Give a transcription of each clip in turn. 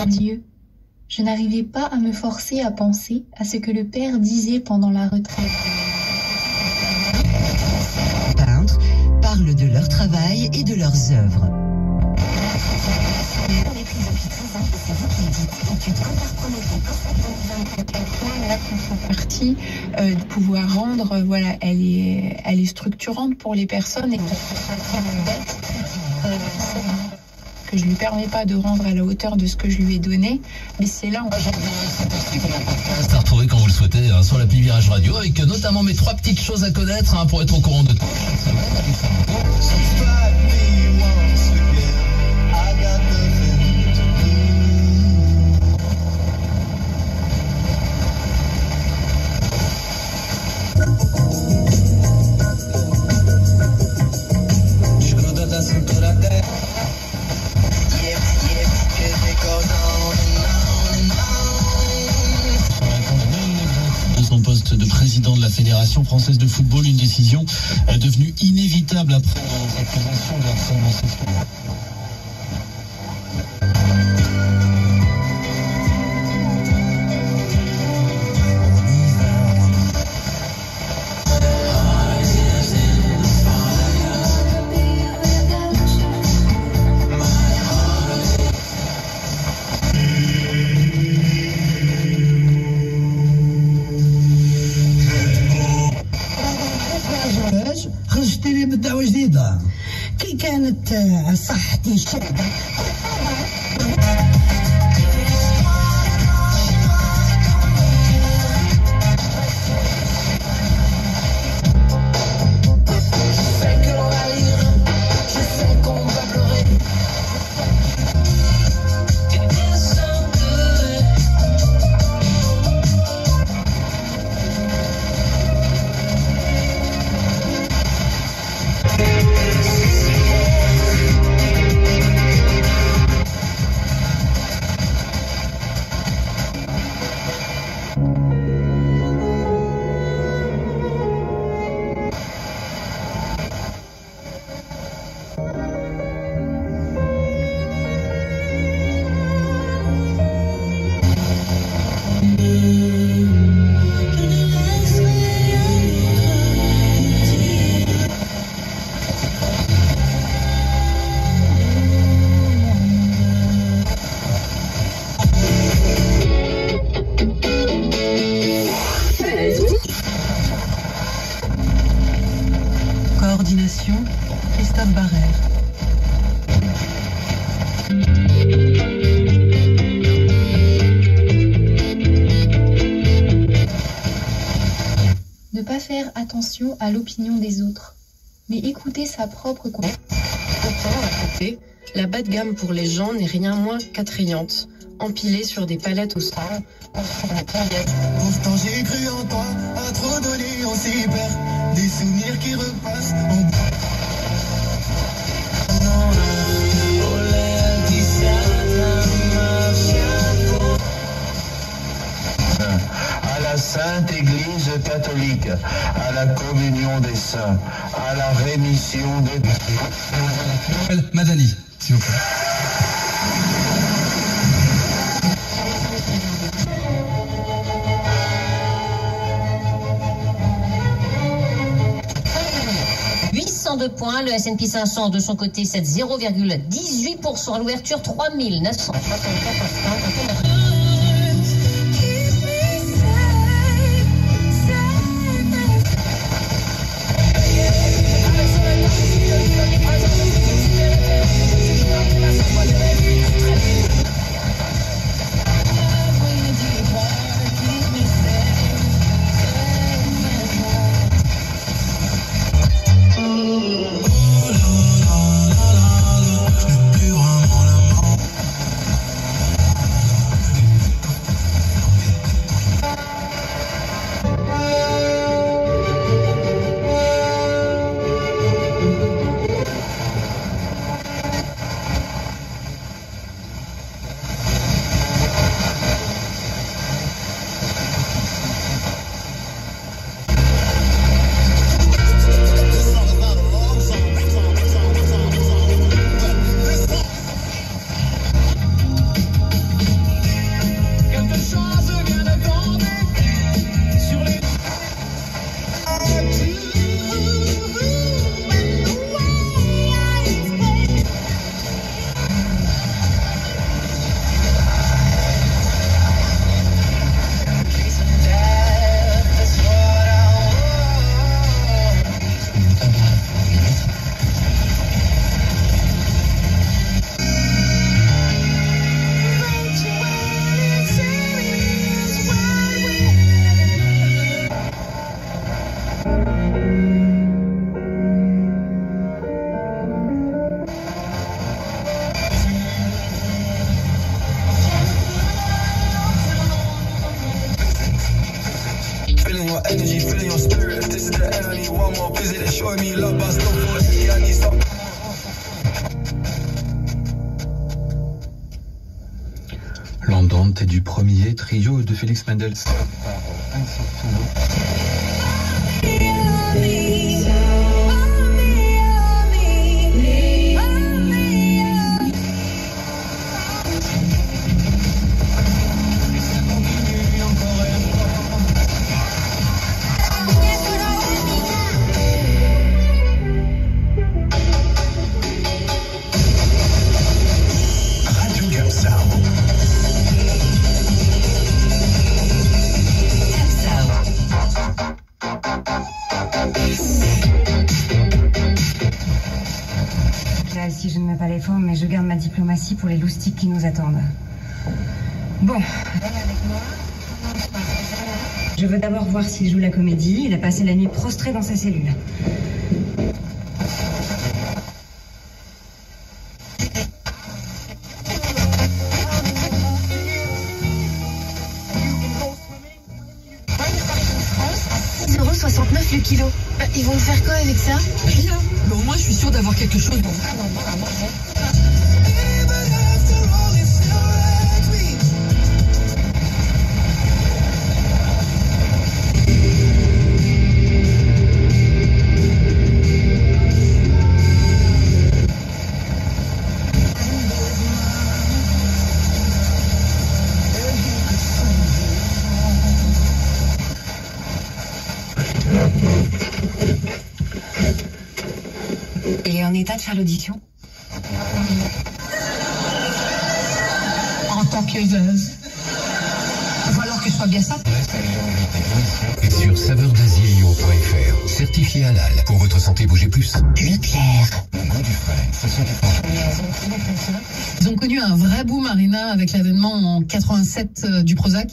Dieu. Je n'arrivais pas à me forcer à penser à ce que le père disait pendant la retraite. Peintres parlent de leur travail et de leurs œuvres. Partie de pouvoir rendre, voilà, elle est structurante pour les personnes et que je lui permets pas de rendre à la hauteur de ce que je lui ai donné, mais c'est là où à retrouver quand vous le souhaitez sur l'appli Virage Radio, avec notamment mes 3 petites choses à connaître pour être au courant de tout. Son poste de président de la Fédération française de football, une décision devenue inévitable après sa prévention de harcèlement sexuel. خرجتي لي بدعوة جديدة كي كانت صحتي شادة. Coordination, Christophe Barrère. Ne pas faire attention à l'opinion des autres, mais écouter sa propre conscience. Pourtant, à côté, la bas de gamme pour les gens n'est rien moins qu'attrayante. Empilée sur des palettes au sol, Pourtant j'ai cru en toi, à trop donner on s'y perd. Des souvenirs qui repassent en à la Sainte Église catholique, à la communion des saints, à la rémission des... Madani, s'il vous plaît. De points, le S&P 500 de son côté cède 0,18% à l'ouverture, 3964 points. show me la baston folie Anissa. L'Andante est du premier trio de Félix Mendelssohn. Si je ne mets pas les formes, mais je garde ma diplomatie pour les loustiques qui nous attendent. Bon. Je veux d'abord voir s'il joue la comédie. Il a passé la nuit prostré dans sa cellule. €69 le kilo. Ils vont faire quoi avec ça? Rien. Mais au moins, je suis sûre d'avoir quelque chose. Il est en état de faire l'audition? En tant qu'aiseuse. Il va falloir que ce soit bien ça. Et sur saveurdasile.fr, certifié halal. Pour votre santé, bougez plus. Leclerc. Ils ont connu un vrai boom, Marina, avec l'avènement en 87 du Prozac.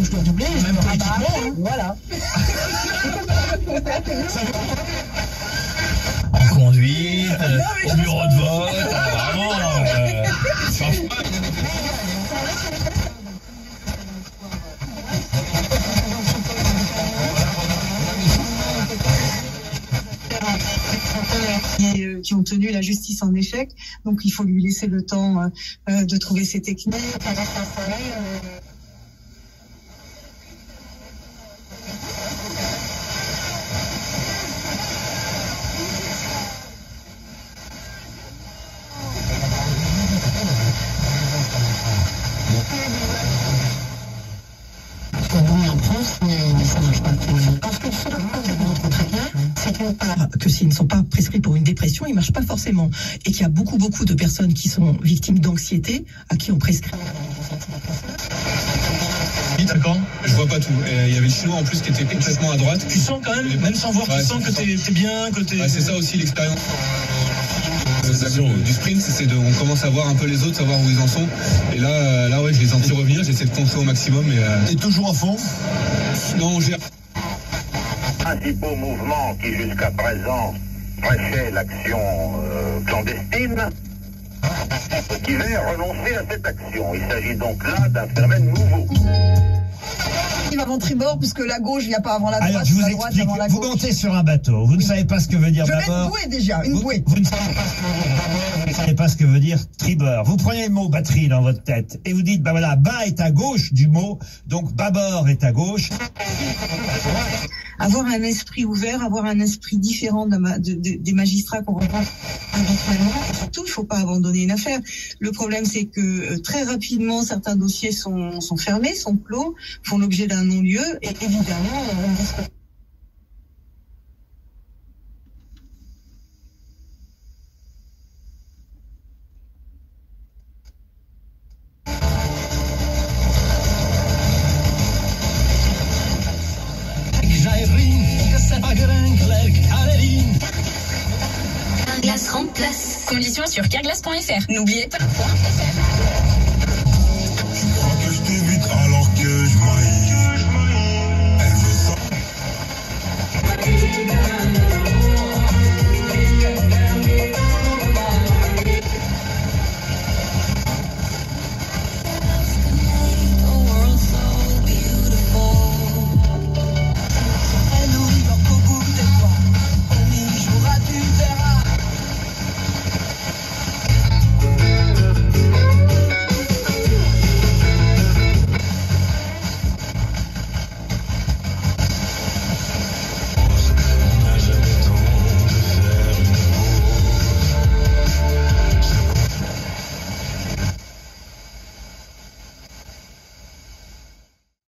Je dois doubler, même politiquement. Voilà. En conduite, au bureau de vote, vraiment. Qui ont tenu la justice en échec, donc il faut lui laisser le temps de trouver ses techniques. Que s'ils ne sont pas prescrits pour une dépression, ils ne marchent pas forcément. Et qu'il y a beaucoup de personnes qui sont victimes d'anxiété à qui on prescrit. D'accord. Je vois pas tout. Il y avait le chinois en plus qui était complètement à droite. Tu sens quand même sans voir, tu sens que t'es bien, que t'es... Ouais, c'est ça aussi l'expérience. Du sprint, on commence à voir un peu les autres, savoir où ils en sont. Et là ouais, je les sens revenir, j'essaie de construire au maximum. Et toujours à fond? Non, on gère. Principaux mouvements qui jusqu'à présent prêchaient l'action clandestine, qui va renoncer à cette action. Il s'agit donc là d'un phénomène nouveau. Avant tribord, puisque la gauche vient pas avant la droite. Alors, je vous la droite explique. avant la vous gauche. montez sur un bateau. Vous ne savez pas ce que veut dire Je vais bâbord. une bouée déjà, une bouée. Vous ne savez pas ce que veut dire tribord. Vous prenez le mot batterie dans votre tête et vous dites, bah voilà, bas est à gauche du mot, donc bâbord est à gauche. Avoir un esprit ouvert, avoir un esprit différent des magistrats qu'on rencontre habituellement. Surtout, il ne faut pas abandonner une affaire. Le problème, c'est que très rapidement, certains dossiers sont fermés, sont clos, font l'objet d'un non-lieu, et évidemment, on risque. Conditions sur carglass.fr. N'oubliez pas .fr.